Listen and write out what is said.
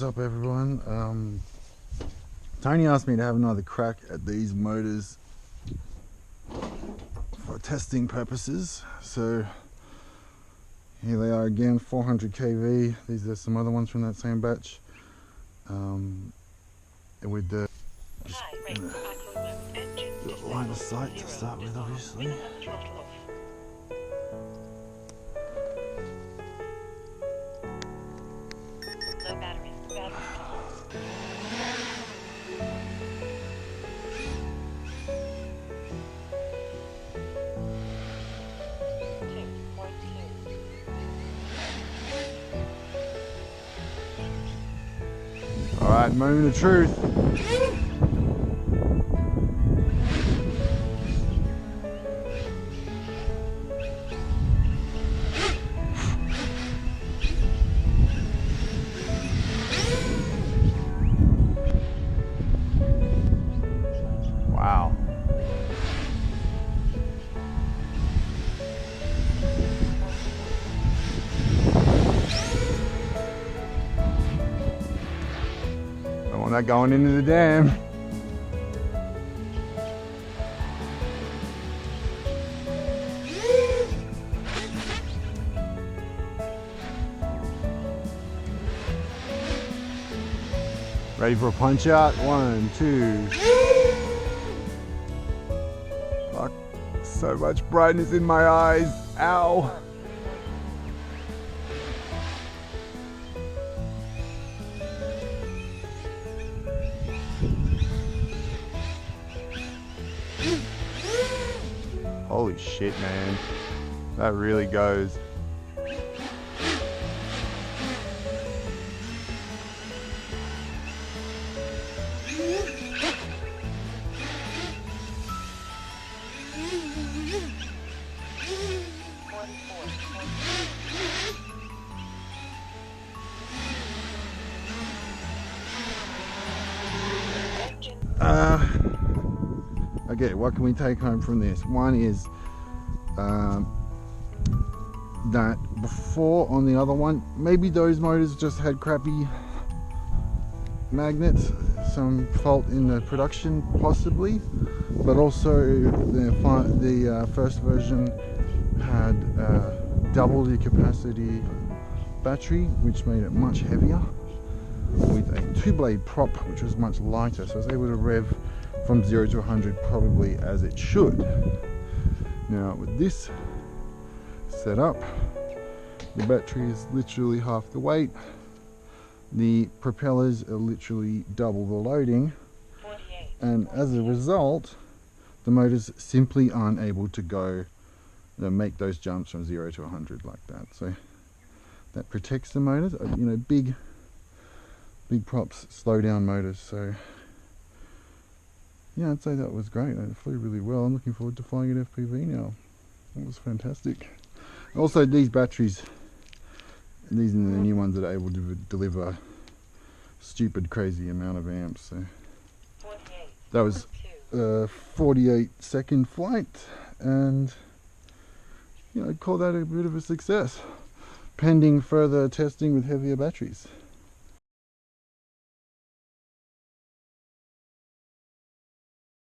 What's up, everyone? Tony asked me to have another crack at these motors for testing purposes, so here they are again, 400 kV. These are some other ones from that same batch, with the line of sight to start with, obviously. Alright, moment of truth. Wow. Don't want that going into the dam. Ready for a punch out? 1, 2. Fuck, so much brightness in my eyes. Ow. Holy shit, man. That really goes. Okay, what can we take home from this? One is that before on the other one, maybe those motors just had crappy magnets, some fault in the production possibly, but also the first version had double the capacity battery, which made it much heavier, with a 2-blade prop which was much lighter, so I was able to rev from 0 to 100 probably as it should. Now with this setup, the battery is literally half the weight, the propellers are literally double the loading, and as a result the motors simply aren't able to go make those jumps from 0 to 100 like that. So that protects the motors. You know, big props slow down motors, so yeah, I'd say that was great. It flew really well. I'm looking forward to flying at FPV now. That was fantastic. Also, these batteries, these are the new ones that are able to deliver stupid crazy amount of amps. So that was a 48-second flight, and you know, I'd call that a bit of a success, pending further testing with heavier batteries.